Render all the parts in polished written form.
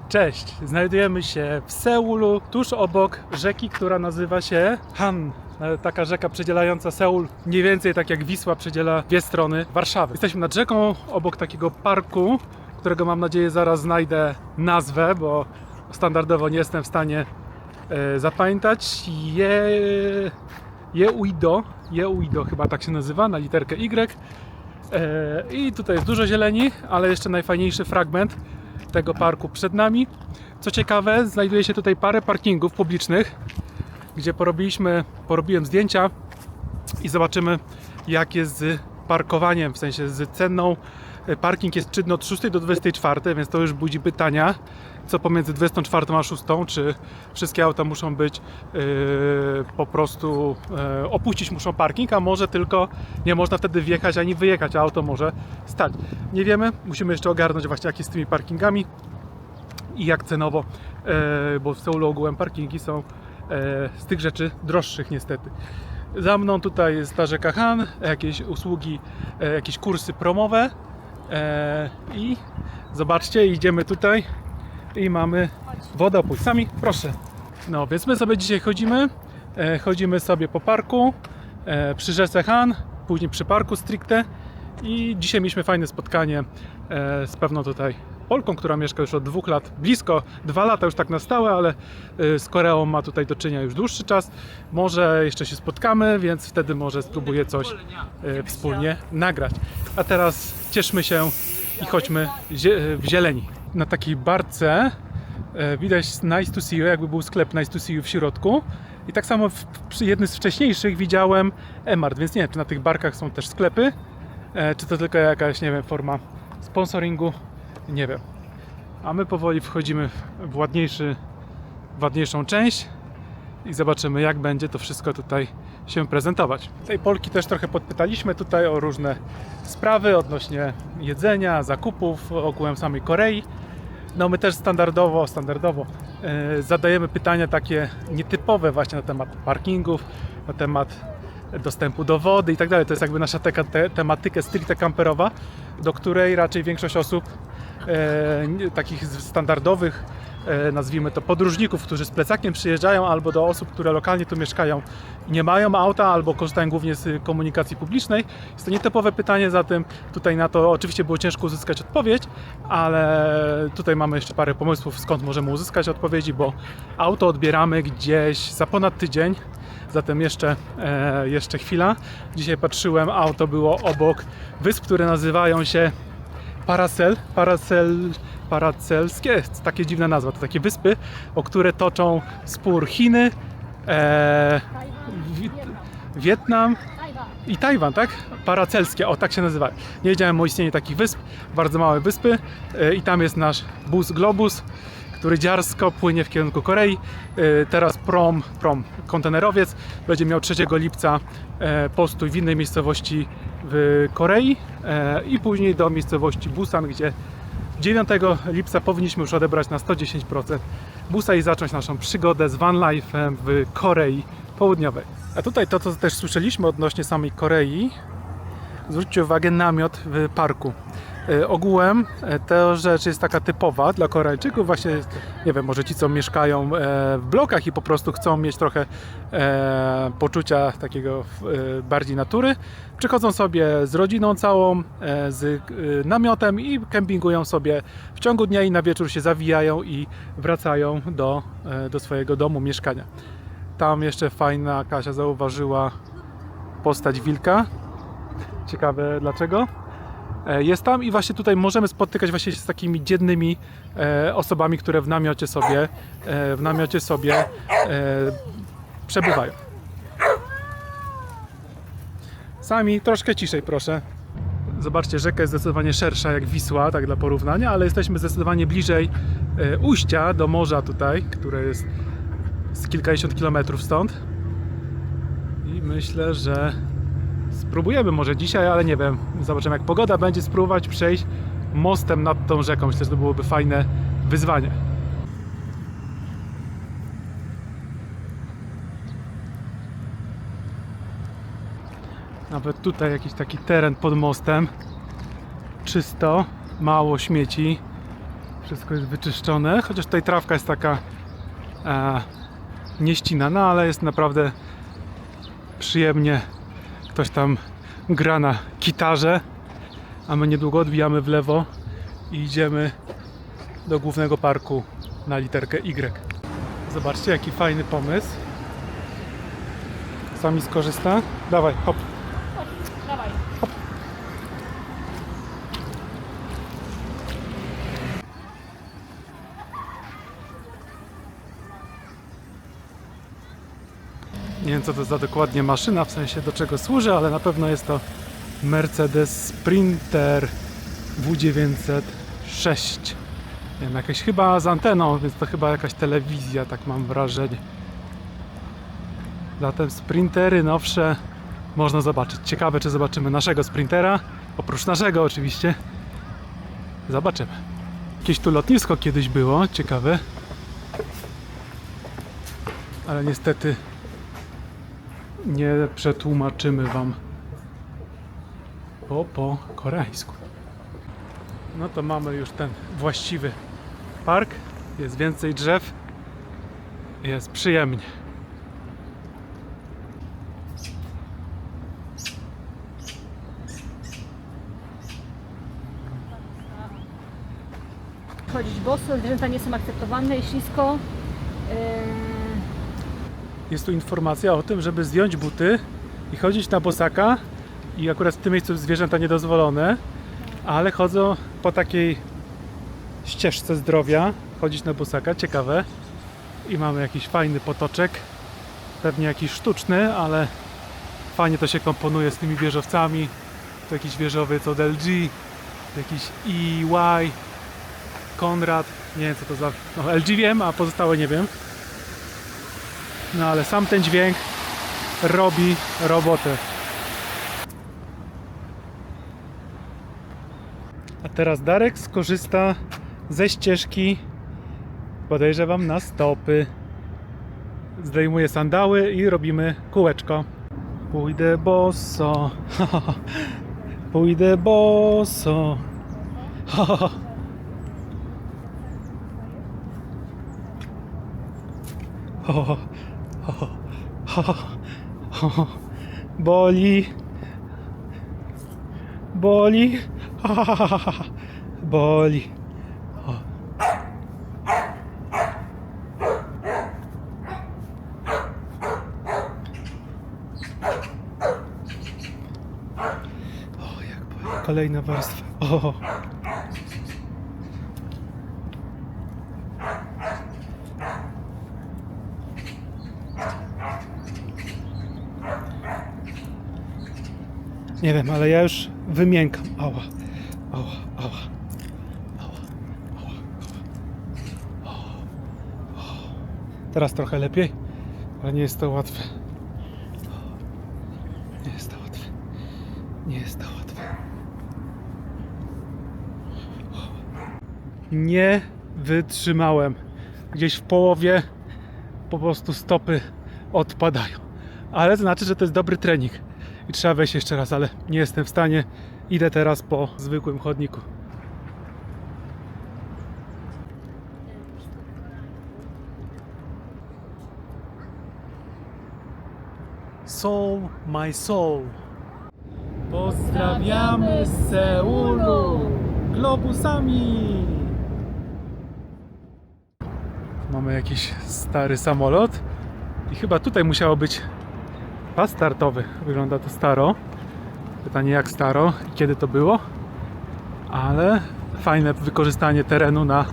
Cześć! Znajdujemy się w Seulu, tuż obok rzeki, która nazywa się Han. Taka rzeka przedzielająca Seul, mniej więcej tak jak Wisła przedziela dwie strony Warszawy. Jesteśmy nad rzeką, obok takiego parku, którego mam nadzieję zaraz znajdę nazwę, bo standardowo nie jestem w stanie zapamiętać. Jeuido chyba tak się nazywa, na literkę Y. I tutaj jest dużo zieleni, ale jeszcze najfajniejszy fragment tego parku przed nami. Co ciekawe, znajduje się tutaj parę parkingów publicznych, gdzie porobiłem zdjęcia i zobaczymy, jak jest z parkowaniem, w sensie z ceną. Parking jest czynny od 6 do 24, więc to już budzi pytania, co pomiędzy 24 a 6, czy wszystkie auta muszą być po prostu opuścić muszą parking, a może tylko nie można wtedy wjechać ani wyjechać, a auto może stać. Nie wiemy, musimy jeszcze ogarnąć właśnie, jak jest z tymi parkingami i jak cenowo, bo w Seulu ogółem parkingi są z tych rzeczy droższych niestety. Za mną tutaj jest ta rzeka Han, jakieś usługi, jakieś kursy promowe i zobaczcie, idziemy tutaj i mamy wodopój. Sami, proszę. No, więc my sobie dzisiaj chodzimy sobie po parku przy rzece Han, później przy parku stricte i dzisiaj mieliśmy fajne spotkanie z pewną tutaj Polką, która mieszka już od 2 lat, blisko 2 lata już tak na stałe, ale z Koreą ma tutaj do czynienia już dłuższy czas. Może jeszcze się spotkamy, więc wtedy może spróbuję coś wspólnie nagrać. A teraz cieszmy się i chodźmy w zieleni. Na takiej barce widać Nice to see you, jakby był sklep Nice to see you w środku. I tak samo przy jednym z wcześniejszych widziałem Emart, więc nie wiem, czy na tych barkach są też sklepy, czy to tylko jakaś, nie wiem, forma sponsoringu. Nie wiem. A my powoli wchodzimy w ładniejszą część i zobaczymy, jak będzie to wszystko tutaj się prezentować. Tej Polki też trochę podpytaliśmy tutaj o różne sprawy odnośnie jedzenia, zakupów, ogółem samej Korei. No my też standardowo zadajemy pytania takie nietypowe właśnie na temat parkingów, na temat dostępu do wody i tak dalej. To jest jakby nasza tematyka stricte kamperowa, do której raczej większość osób takich standardowych, nazwijmy to podróżników, którzy z plecakiem przyjeżdżają, albo do osób, które lokalnie tu mieszkają i nie mają auta, albo korzystają głównie z komunikacji publicznej. Jest to nietypowe pytanie, zatem tutaj na to oczywiście było ciężko uzyskać odpowiedź, ale tutaj mamy jeszcze parę pomysłów, skąd możemy uzyskać odpowiedzi, bo auto odbieramy gdzieś za ponad tydzień. Zatem jeszcze chwila. Dzisiaj patrzyłem, auto było obok wysp, które nazywają się Paracelskie, takie dziwna nazwa, to takie wyspy, o które toczą spór Chiny, Wietnam i Tajwan, tak? Paracelskie, o tak się nazywa. Nie wiedziałem o istnieniu takich wysp, bardzo małe wyspy i tam jest nasz bus Globus, który dziarsko płynie w kierunku Korei. Teraz kontenerowiec będzie miał 3 lipca postój w innej miejscowości w Korei i później do miejscowości Busan, gdzie 9 lipca powinniśmy już odebrać na 110% busa i zacząć naszą przygodę z vanlife'em w Korei Południowej. A tutaj to, co też słyszeliśmy odnośnie samej Korei, zwróćcie uwagę, namiot w parku. Ogółem ta rzecz jest taka typowa dla Koreańczyków, właśnie, nie wiem, może ci, co mieszkają w blokach i po prostu chcą mieć trochę poczucia takiego bardziej natury, przychodzą sobie z rodziną całą, z namiotem i kempingują sobie w ciągu dnia i na wieczór się zawijają i wracają do swojego domu, mieszkania. Tam jeszcze fajna Kasia zauważyła postać wilka. Ciekawe dlaczego. Jest tam i właśnie tutaj możemy spotykać właśnie się z takimi dziennymi osobami, które w namiocie sobie przebywają. Sami troszkę ciszej, proszę. Zobaczcie, rzeka jest zdecydowanie szersza jak Wisła, tak dla porównania, ale jesteśmy zdecydowanie bliżej ujścia do morza tutaj, które jest z kilkadziesiąt kilometrów stąd. I myślę, że spróbujemy może dzisiaj, ale nie wiem, zobaczymy jak pogoda będzie, spróbować przejść mostem nad tą rzeką. Myślę, że to byłoby fajne wyzwanie. Nawet tutaj jakiś taki teren pod mostem. Czysto, mało śmieci. Wszystko jest wyczyszczone, chociaż tutaj trawka jest taka nieścinana, ale jest naprawdę przyjemnie. Ktoś tam gra na gitarze, a my niedługo odbijamy w lewo i idziemy do głównego parku na literkę Y. Zobaczcie, jaki fajny pomysł. Sami skorzysta. Dawaj, hop. Dawaj. Nie wiem, co to za dokładnie maszyna, w sensie do czego służy, ale na pewno jest to Mercedes Sprinter W906. Nie wiem, jakaś chyba z anteną, więc to chyba jakaś telewizja, tak mam wrażenie. Zatem Sprintery nowsze można zobaczyć. Ciekawe, czy zobaczymy naszego Sprintera. Oprócz naszego oczywiście. Zobaczymy. Jakieś tu lotnisko kiedyś było, ciekawe. Ale niestety nie przetłumaczymy wam po koreańsku. No to mamy już ten właściwy park. Jest więcej drzew. Jest przyjemnie. Chodzić boso, zwierzęta nie są akceptowane i ślisko. Jest tu informacja o tym, żeby zdjąć buty i chodzić na bosaka. I akurat w tym miejscu zwierzęta niedozwolone, ale chodzą po takiej ścieżce zdrowia, chodzić na bosaka, ciekawe. I mamy jakiś fajny potoczek, pewnie jakiś sztuczny, ale fajnie to się komponuje z tymi wieżowcami. Tu jakiś wieżowiec od LG, jakiś EY, Konrad, nie wiem co to za... No, LG wiem, a pozostałe nie wiem. No ale sam ten dźwięk robi robotę. A teraz Darek skorzysta ze ścieżki, podejrzewam, na stopy. Zdejmuję sandały i robimy kółeczko. Pójdę boso, pójdę boso. Boli, boli, boli. O, jak boli. Kolejna warstwa. O. Nie wiem, ale ja już wymiękam. Ała, ała, ała, ała, ała, ała. Teraz trochę lepiej, ale nie jest to łatwe. Nie jest to łatwe. Nie jest to łatwe. Nie wytrzymałem. Gdzieś w połowie po prostu stopy odpadają. Ale to znaczy, że to jest dobry trening. I trzeba wejść jeszcze raz, ale nie jestem w stanie. Idę teraz po zwykłym chodniku. Soul, my soul. Pozdrawiamy z Seulu globusami. Mamy jakiś stary samolot i chyba tutaj musiało być pas startowy. Wygląda to staro. Pytanie jak staro i kiedy to było. Ale fajne wykorzystanie terenu na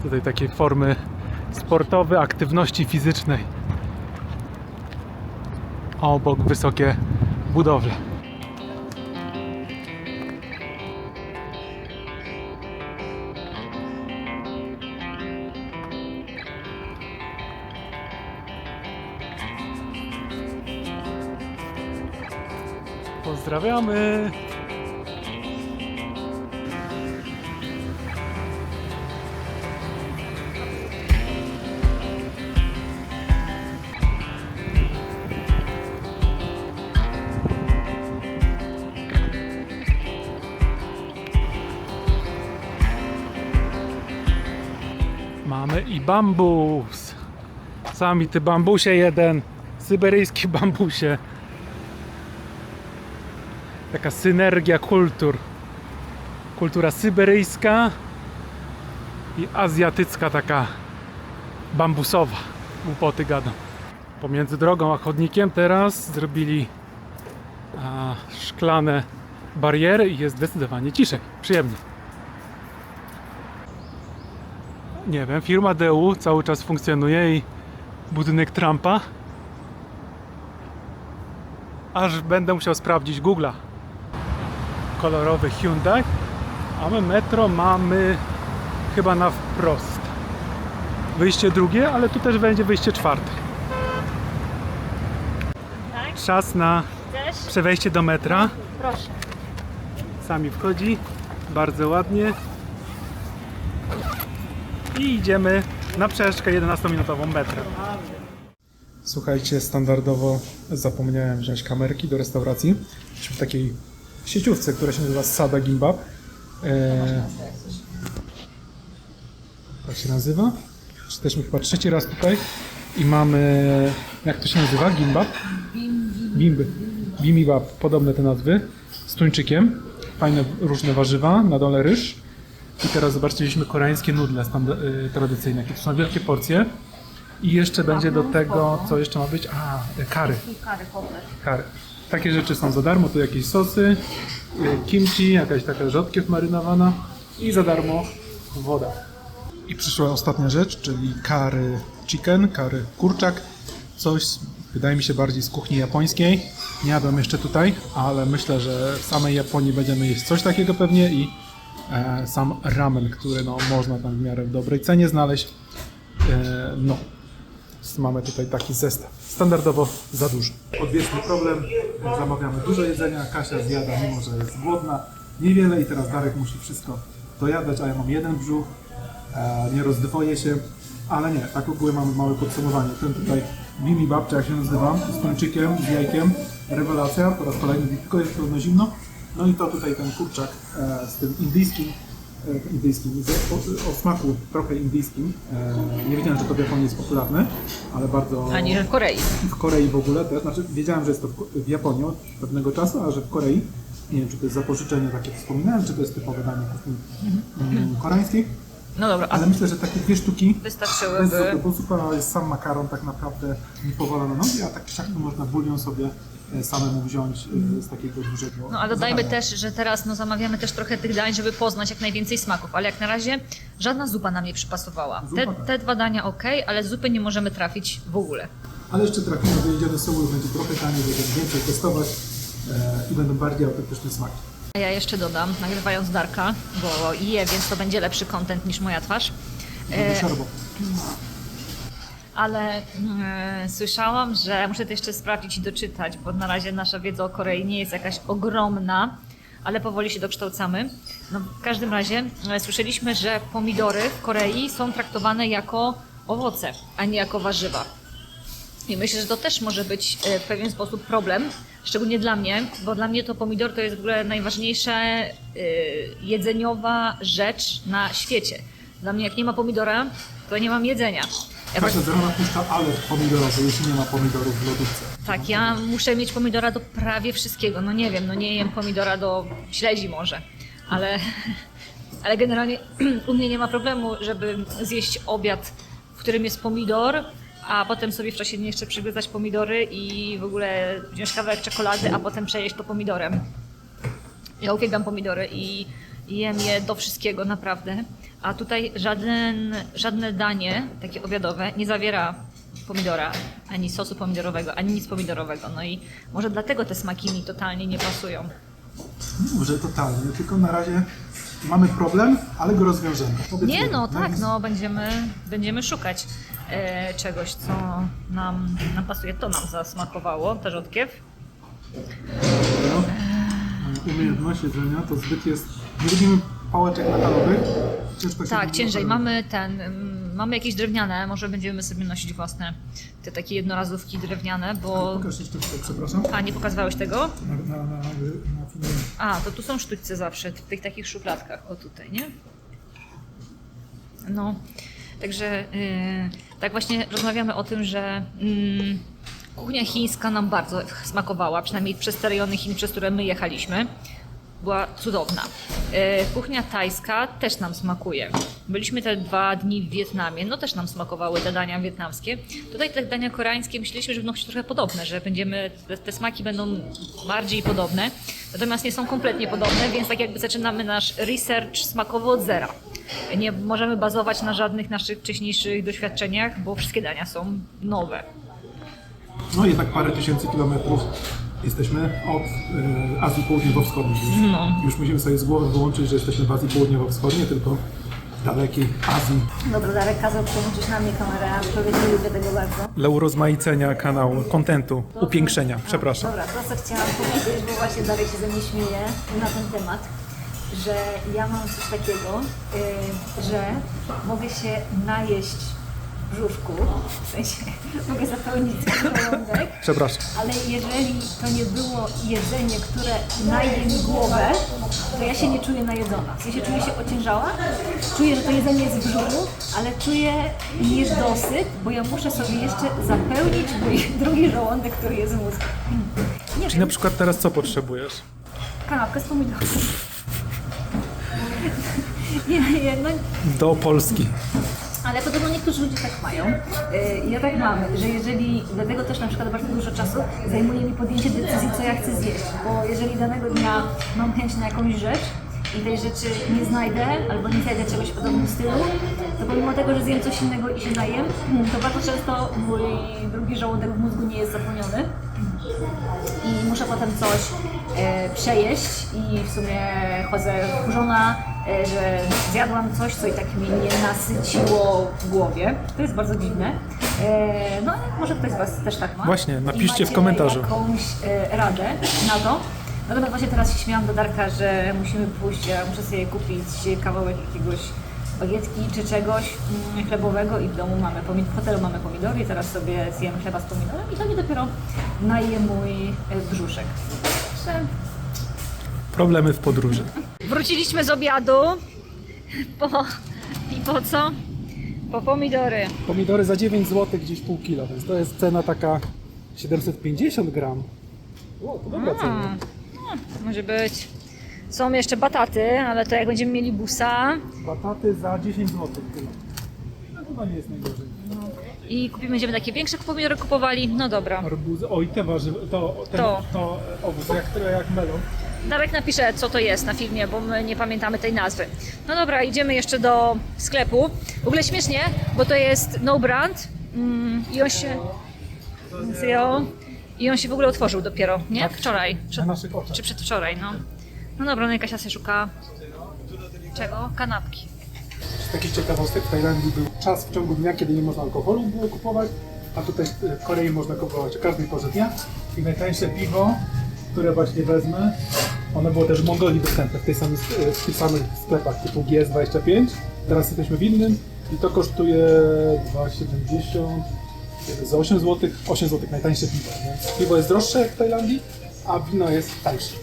tutaj takiej formy sportowej, aktywności fizycznej. A obok wysokie budowle. Pozdrawiamy! Mamy i bambus. Sami ty bambusie jeden. Syberyjski bambusie. Taka synergia kultur. Kultura syberyjska i azjatycka taka bambusowa. Głupoty gadam. Pomiędzy drogą a chodnikiem teraz zrobili szklane bariery i jest zdecydowanie ciszej. Przyjemnie. Nie wiem, firma DU cały czas funkcjonuje i budynek Trumpa. Aż będę musiał sprawdzić Google'a. Kolorowy Hyundai. A my metro mamy chyba na wprost. Wyjście drugie, ale tu też będzie wyjście czwarte. Tak? Czas na Chcesz? przewejście do metra. Proszę. Sami wchodzi. Bardzo ładnie. I idziemy na przejażdżkę 11-minutową metrem. Słuchajcie, standardowo zapomniałem wziąć kamerki do restauracji. Jesteśmy w takiej sieciówce, która się nazywa Sada Gimbap. Tak się nazywa. Jesteśmy chyba trzeci raz tutaj i mamy, jak to się nazywa? Gimbap? Bimbap, podobne te nazwy. Z tuńczykiem. Fajne różne warzywa, na dole ryż. I teraz zobaczcie, mieliśmy koreańskie nudle tradycyjne. To są wielkie porcje. I jeszcze będzie do tego, co jeszcze ma być? Curry. Curry. Takie rzeczy są za darmo, tu jakieś sosy, kimchi, jakaś taka rzodkiew marynowana i za darmo woda. I przyszła ostatnia rzecz, czyli curry chicken, curry kurczak. Coś, wydaje mi się, bardziej z kuchni japońskiej. Nie jadłem jeszcze tutaj, ale myślę, że w samej Japonii będziemy jeść coś takiego pewnie i sam ramen, który no, można tam w miarę w dobrej cenie znaleźć. Mamy tutaj taki zestaw. Standardowo za dużo. Odwieczny problem. Zamawiamy dużo jedzenia. Kasia zjada, mimo że jest głodna. Niewiele i teraz Darek musi wszystko dojadać, a ja mam jeden brzuch. Nie rozdwoję się. Ale nie, tak ogólnie mamy małe podsumowanie. Ten tutaj bibimbap, czy jak się nazywa, z tuńczykiem, z jajkiem. Rewelacja. Po raz kolejny tylko jest trudno zimno. No i to tutaj ten kurczak z tym indyjskim, o smaku trochę indyjskim. Nie wiedziałem, że to w Japonii jest popularne, ale bardzo... Ani że w Korei. W Korei w ogóle też. Znaczy wiedziałem, że jest to w Japonii od pewnego czasu, a że w Korei, nie wiem, czy to jest zapożyczenie, tak jak wspominałem, czy to jest typowe danie kuchni koreańskiej. No dobra, Ale myślę, że takie dwie sztuki wystarczyłyby. bo zupa jest sam makaron, tak naprawdę nie powala na nogi, a tak czy siak to można bulion sobie samemu wziąć z takiego dużego. No a dodajmy zadania. też, że teraz zamawiamy też trochę tych dań, żeby poznać jak najwięcej smaków, ale jak na razie żadna zupa nam nie przypasowała. Te dwa dania ok, ale zupy nie możemy trafić w ogóle. Ale jeszcze trafimy do jedziemy Seulu, będzie trochę taniej, będziemy więcej testować i będą bardziej autentyczne smaki. A ja jeszcze dodam, nagrywając Darka, bo je, więc to będzie lepszy content niż moja twarz. Ale słyszałam, że muszę to jeszcze sprawdzić i doczytać, bo na razie nasza wiedza o Korei nie jest jakaś ogromna, ale powoli się dokształcamy. No, w każdym razie słyszeliśmy, że pomidory w Korei są traktowane jako owoce, a nie jako warzywa. I myślę, że to też może być w pewien sposób problem, szczególnie dla mnie, bo dla mnie to pomidor to jest w ogóle najważniejsza jedzeniowa rzecz na świecie. Dla mnie jak nie ma pomidora, to nie mam jedzenia. Kasia z rana puszcza alert pomidorowy, jeśli nie ma pomidorów w lodówce. Tak, ja muszę mieć pomidora do prawie wszystkiego. No nie wiem, no nie jem pomidora do śledzi może, ale generalnie u mnie nie ma problemu, żeby zjeść obiad, w którym jest pomidor, a potem sobie w czasie dnia jeszcze przygryzać pomidory i w ogóle wziąć kawałek czekolady, a potem przejeść to pomidorem. Ja uwielbiam pomidory i jem je do wszystkiego, naprawdę. A tutaj żadne danie, takie obiadowe, nie zawiera pomidora, ani sosu pomidorowego, ani nic pomidorowego. No i może dlatego te smaki mi totalnie nie pasują. Nie może totalnie, tylko na razie mamy problem, ale go rozwiążemy. Nie, no tak, no będziemy szukać czegoś, co nam pasuje. To nam zasmakowało, ta rzodkiew. Umiejętność jedzenia to zbyt jest... Nie lubimy pałeczek metalowych. Tak, ciężej. Mamy jakieś drewniane, może będziemy sobie nosić własne te takie jednorazówki drewniane, bo... Pokaż jeszcze tutaj, przepraszam. A, nie pokazywałeś tego? Na filmie. A, to tu są sztućce zawsze, w tych takich szufladkach, o tutaj, nie? No, Także tak właśnie rozmawiamy o tym, że kuchnia chińska nam bardzo smakowała, przynajmniej przez te rejony Chin, przez które my jechaliśmy. Była cudowna. Kuchnia tajska też nam smakuje. Byliśmy te 2 dni w Wietnamie, no też nam smakowały te dania wietnamskie. Tutaj te dania koreańskie myśleliśmy, że będą się trochę podobne, że będziemy, te smaki będą bardziej podobne, natomiast nie są kompletnie podobne, więc tak jakby zaczynamy nasz research smakowy od zera. Nie możemy bazować na żadnych naszych wcześniejszych doświadczeniach, bo wszystkie dania są nowe. No jednak parę tysięcy kilometrów jesteśmy od Azji Południowo-Wschodniej. Więc już musimy sobie z głowy wyłączyć, że jesteśmy w Azji Południowo-Wschodniej, tylko w dalekiej Azji. Dobra, Darek kazał przełączyć na mnie kamerę, a człowiek nie lubię tego bardzo. Dla urozmaicenia kanału, kontentu, upiększenia, przepraszam. Dobra, to co chciałam powiedzieć, bo właśnie Darek się ze mnie śmieje na ten temat, że ja mam coś takiego, że mogę się najeść w brzuszku, w sensie mogę zapełnić żołądek, Przepraszam. ale jeżeli to nie było jedzenie, które naje mi głowę, to ja się nie czuję najedzona. W sensie czuję się ociężała, czuję, że to jedzenie jest w brzuchu, ale czuję niedosyt, bo ja muszę sobie jeszcze zapełnić mój drugi żołądek, który jest w mózgu. Nie Czyli wiem, na przykład teraz co potrzebujesz? kanapkę z pomidorów. Nie, no Do Polski. ale podobno niektórzy ludzie tak mają. Ja tak mam, że jeżeli, dlatego też na przykład bardzo dużo czasu zajmuje mi podjęcie decyzji, co ja chcę zjeść, bo jeżeli danego dnia mam chęć na jakąś rzecz i tej rzeczy nie znajdę, albo nie znajdę czegoś w podobnym stylu, to pomimo tego, że zjem coś innego i się najem, to bardzo często mój drugi żołądek w mózgu nie jest zapełniony i muszę potem coś przejeść i w sumie chodzę wkurzona, że zjadłam coś, co i tak mnie nie nasyciło w głowie. To jest bardzo dziwne. No ale może ktoś z Was też tak ma. Właśnie, napiszcie I w macie komentarzu. jakąś radę na to. Natomiast właśnie teraz się śmiałam do Darka, że musimy pójść, ja muszę sobie kupić kawałek jakiegoś bagietki czy czegoś chlebowego i w domu mamy w hotelu mamy pomidory i teraz sobie zjem chleba z pomidorem i to mi dopiero naje mój brzuszek. Także Problemy w podróży. wróciliśmy z obiadu i po co? Po pomidory. Pomidory za 9 zł gdzieś pół kilo, więc to jest cena taka 750 gram. O, to dobra cena. Może być. Są jeszcze bataty, ale to jak będziemy mieli busa Bataty za 10 zł kilo. No chyba nie jest najgorzej. i będziemy takie większe pomidory kupowali, no dobra. Arbuzy, oj te warzywa, to owoc, jak melon. Darek napisze, co to jest na filmie, bo my nie pamiętamy tej nazwy. No dobra, idziemy jeszcze do sklepu. W ogóle śmiesznie, bo to jest no brand i on się w ogóle otworzył dopiero, nie? Tak. Wczoraj. Na naszych oczach. Czy przedwczoraj, no. No dobra, no i Kasia sobie szuka czego? Kanapki. Z takich ciekawostek w Tajlandii był czas w ciągu dnia, kiedy nie można alkoholu było kupować, a tutaj w Korei można kupować o każdej porze dnia. I najtańsze piwo, które właśnie wezmę, ono było też w Mongolii dostępne w tych samych sklepach typu GS25. Teraz jesteśmy w innym i to kosztuje 2,70 za 8 zł. 8 zł najtańsze piwo. Więc piwo jest droższe jak w Tajlandii, a wino jest tańsze.